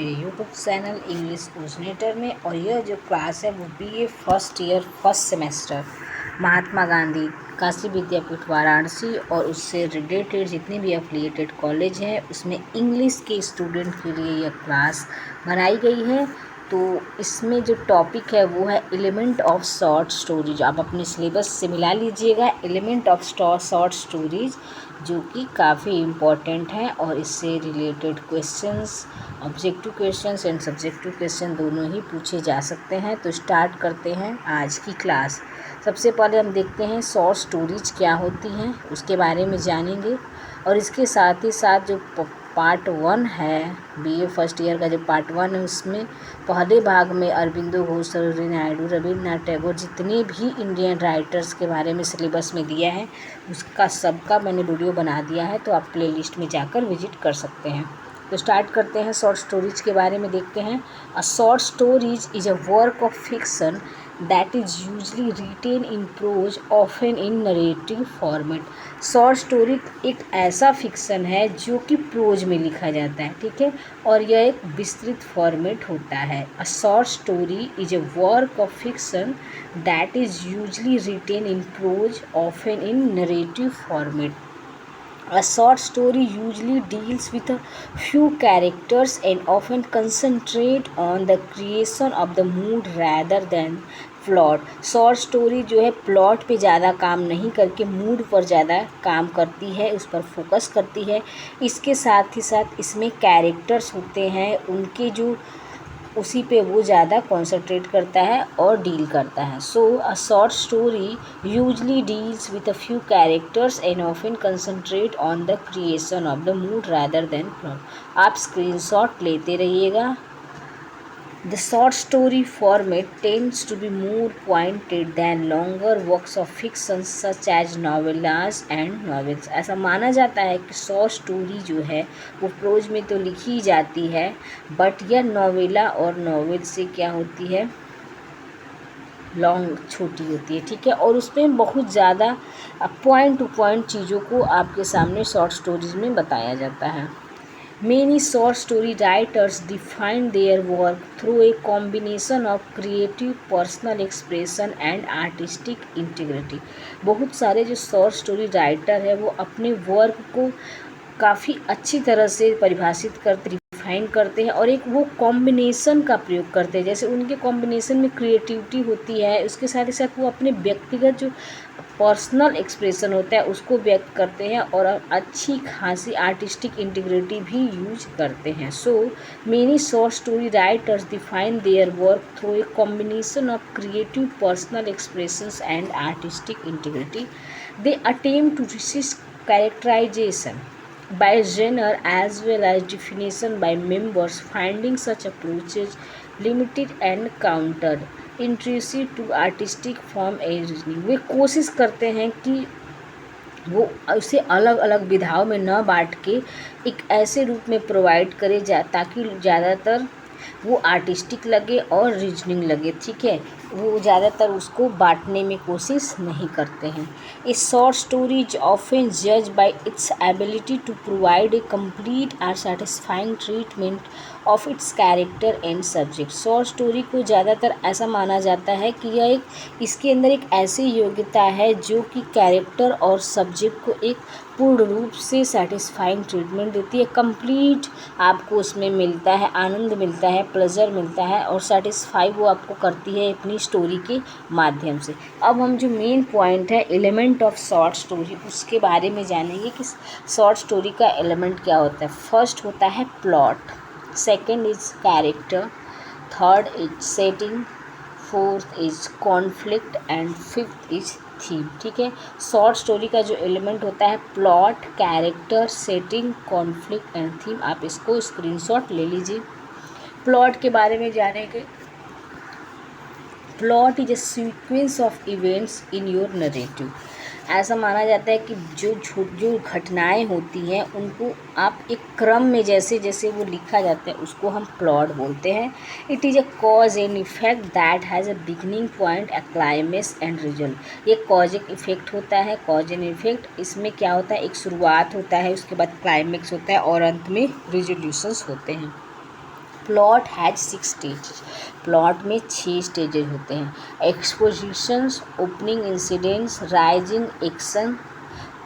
मेरे YouTube channel English originator में। और यह जो क्लास है वो BA first year first semester Mahatma Gandhi Kashi Vidyapith Varanasi और उससे रिलेटेड जितने भी एफिलिएटेड कॉलेज हैं उसमें इंग्लिश के स्टूडेंट के लिए यह क्लास बनाई गई है। तो इसमें जो टॉपिक है वो है एलिमेंट ऑफ शॉर्ट स्टोरीज। आप अपने सिलेबस से मिला लीजिएगा एलिमेंट ऑफ शॉर्ट स्टोरीज, जो कि काफ़ी इम्पॉर्टेंट है और इससे related questions, objective questions and subjective question दोनों ही पूछे जा सकते हैं। तो स्टार्ट करते हैं आज की क्लास। सबसे पहले हम देखते हैं शॉर्ट स्टोरीज क्या होती हैं, उसके बारे में जानेंगे। और इसके साथ ही साथ जो पार्ट 1 है BA फर्स्ट ईयर का, जो पार्ट 1 है उसमें पहले भाग में अरबिंदो घोष, सरोजिनी नायडू, रविन्द्रनाथ टैगोर, जितने भी इंडियन राइटर्स के बारे में सिलेबस में दिया है उसका सबका मैंने वीडियो बना दिया है, तो आप प्लेलिस्ट में जाकर विजिट कर सकते हैं। तो स्टार्ट करते हैं शॉर्ट स्टोरीज के बारे में देखते हैं। A short stories is a work of fiction that is usually written in prose often in narrative format. Short story एक ऐसा फिक्शन है जो कि प्रोज में लिखा जाता है, ठीक है, और यह एक विस्तृत फॉर्मेट होता है। A short story is a work of fiction that is usually written in prose often in narrative format. A short story usually deals with a few characters and often concentrate on the creation of the mood rather than plot. Short story जो है plot पे ज़्यादा काम नहीं करके mood पर ज़्यादा काम करती है, उस पर फोकस करती है। इसके साथ ही साथ इसमें कैरेक्टर्स होते हैं, उनके जो उसी पे वो ज़्यादा कॉन्सेंट्रेट करता है और डील करता है। So a short story usually deals with a few characters and often concentrate on the creation of the mood rather than plot. आप स्क्रीनशॉट लेते रहिएगा। The short story format tends to be more pointed than longer works of fiction such as novellas and novels. ऐसा माना जाता है कि short story जो है वो प्रोज में तो लिखी जाती है, बट यह नॉवेला और नॉवेल से क्या होती है, लॉन्ग, छोटी होती है, ठीक है, और उसमें बहुत ज़्यादा पॉइंट टू पॉइंट चीज़ों को आपके सामने शॉर्ट स्टोरीज में बताया जाता है। Many short story writers define their work through a combination of creative personal expression and artistic integrity. बहुत सारे जो शॉर्ट स्टोरी राइटर है वो अपने वर्क को काफ़ी अच्छी तरह से परिभाषित करते, डिफाइन करते हैं और एक वो कॉम्बिनेशन का प्रयोग करते हैं। जैसे उनके कॉम्बिनेशन में क्रिएटिविटी होती है, उसके साथ ही साथ वो अपने व्यक्तिगत जो पर्सनल एक्सप्रेशन होता है उसको व्यक्त करते हैं और अच्छी खासी आर्टिस्टिक इंटीग्रिटी भी यूज करते हैं। So many short story writers define their work through a combination of creative personal expressions and artistic integrity. They attempt to resist characterization by genre as well as definition by members, finding such approaches limited and countered intrusive to artistic form as reasoning. वे कोशिश करते हैं कि वो उसे अलग अलग विधाओं में न बांट के एक ऐसे रूप में प्रोवाइड करे ताकि ज़्यादातर वो आर्टिस्टिक लगे और रीजनिंग लगे, ठीक है, वो ज़्यादातर उसको बांटने में कोशिश नहीं करते हैं। A short story is often जज by its ability to provide a complete और satisfying treatment of its character and subject. Short story को ज़्यादातर ऐसा माना जाता है कि यह एक इसके अंदर एक ऐसी योग्यता है जो कि कैरेक्टर और सब्जेक्ट को एक पूर्ण रूप से सेटिस्फाइंग ट्रीटमेंट देती है। कंप्लीट आपको उसमें मिलता है, आनंद मिलता है, प्लेजर मिलता है और सेटिस्फाई वो आपको करती है अपनी स्टोरी के माध्यम से। अब हम जो मेन पॉइंट है एलिमेंट ऑफ शॉर्ट स्टोरी उसके बारे में जानेंगे कि शॉर्ट स्टोरी का एलिमेंट क्या होता है। फर्स्ट होता है plot, second is character, third is setting, fourth is conflict and fifth is theme, ठीक है। शॉर्ट स्टोरी का जो एलिमेंट होता है plot, character, setting, conflict and theme. आप इसको स्क्रीनशॉट ले लीजिए। प्लॉट के बारे में जानेंगे। Plot is a sequence of events in your narrative. ऐसा माना जाता है कि जो घटनाएं होती हैं उनको आप एक क्रम में जैसे जैसे वो लिखा जाता है उसको हम प्लॉट बोलते हैं। It is a cause and effect that has a beginning point, a climax and result. ये कॉज एंड इफेक्ट होता है। कॉज एंड इफेक्ट इसमें क्या होता है, एक शुरुआत होता है, उसके बाद क्लाइमेक्स होता है और अंत में रिजोल्यूशंस होते हैं। Plot has 6 stages. प्लॉट में 6 स्टेजेस होते हैं। Expositions, opening incidents, rising action,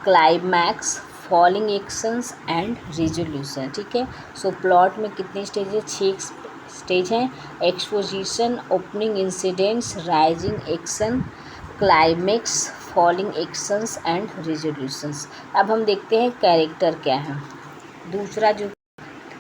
climax, falling actions and resolution. ठीक है, सो प्लॉट में कितने स्टेज है? 6 स्टेज हैं। Exposition, opening incidents, rising action, climax, falling actions and resolutions. अब हम देखते हैं कैरेक्टर क्या है। दूसरा जो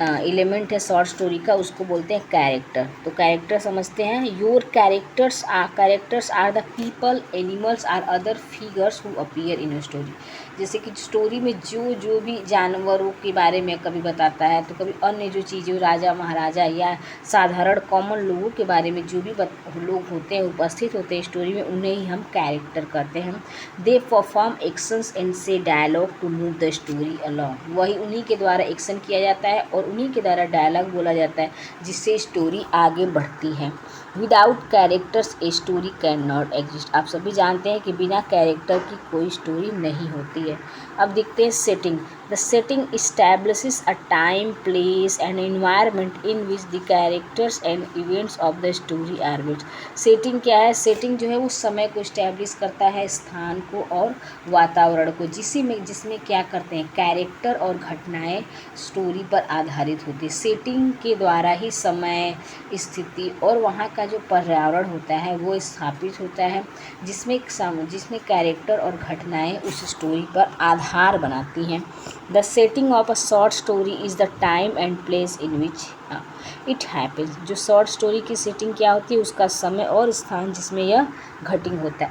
एलिमेंट है शॉर्ट स्टोरी का, उसको बोलते हैं कैरेक्टर। तो कैरेक्टर समझते हैं। Your characters are the people, animals are other figures who appear in a story. जैसे कि स्टोरी में जो भी जानवरों के बारे में कभी बताता है, तो कभी अन्य जो चीज़ें, राजा महाराजा या साधारण कॉमन लोगों के बारे में जो भी लोग होते हैं, उपस्थित होते हैं स्टोरी में, उन्हें ही हम कैरेक्टर कहते हैं। They perform actions and say dialogue to move the story along. वही उन्हीं के द्वारा एक्शन किया जाता है और उन्हीं के द्वारा डायलॉग बोला जाता है, जिससे स्टोरी आगे बढ़ती है। Without characters a story can not exist. आप सभी जानते हैं कि बिना कैरेक्टर की कोई स्टोरी नहीं होती है। अब देखते हैं setting. The setting establishes a time, place and environment in which the characters and events of the story are built. Setting क्या है? सेटिंग जो है वो समय को इस्टेब्लिश करता है, स्थान को और वातावरण को, जिसमें क्या करते हैं, कैरेक्टर और घटनाएं स्टोरी पर आधारित होती है। सेटिंग के द्वारा ही समय, स्थिति और वहाँ का जो पर्यावरण होता है वो स्थापित होता है, जिसमें कैरेक्टर और घटनाएं उस स्टोरी पर आधार बनाती हैं। The setting of a short story is the time and place in which it happens. जो शॉर्ट स्टोरी की सेटिंग क्या होती है? उसका समय और स्थान जिसमें यह घटित होता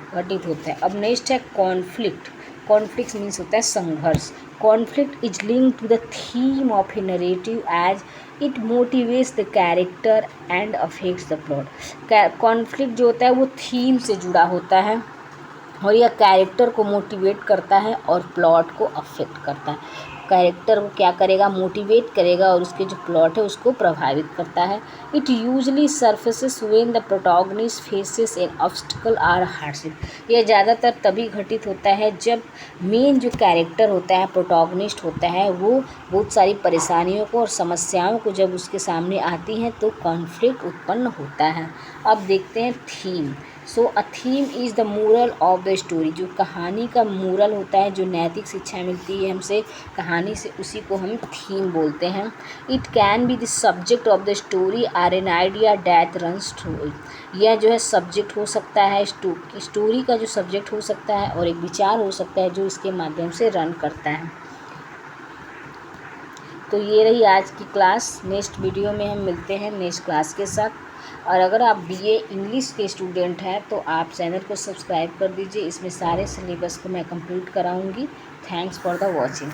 है। अब नेक्स्ट है कॉन्फ्लिक्ट। कॉन्फ्लिक्ट मीन्स होता है संघर्ष। Conflict is linked to the theme of a narrative as it motivates the character and affects the plot. Conflict जो होता है वो थीम से जुड़ा होता है और यह कैरेक्टर को मोटिवेट करता है और प्लॉट को अफेक्ट करता है। कैरेक्टर को क्या करेगा? मोटिवेट करेगा और उसके जो प्लॉट है उसको प्रभावित करता है। It usually surfaces when the protagonist faces an obstacle or hardship. यह ज़्यादातर तभी घटित होता है जब मेन जो कैरेक्टर होता है, प्रोटोगनिस्ट होता है, वो बहुत सारी परेशानियों को और समस्याओं को जब उसके सामने आती हैं तो कॉन्फ्लिक्ट उत्पन्न होता है। अब देखते हैं theme. So a theme is the moral of the story. जो कहानी का मोरल होता है, जो नैतिक शिक्षा मिलती है हमसे कहानी से, उसी को हम थीम बोलते हैं। It can be the subject of the story or an idea that runs through it. यह जो है सब्जेक्ट हो सकता है, स्टोरी का जो सब्जेक्ट हो सकता है और एक विचार हो सकता है जो इसके माध्यम से रन करता है। तो ये रही आज की क्लास। नेक्स्ट वीडियो में हम मिलते हैं नेक्स्ट क्लास के साथ। और अगर आप बीए इंग्लिश के स्टूडेंट हैं तो आप चैनल को सब्सक्राइब कर दीजिए। इसमें सारे सिलेबस को मैं कंप्लीट कराऊंगी। Thanks for the watching.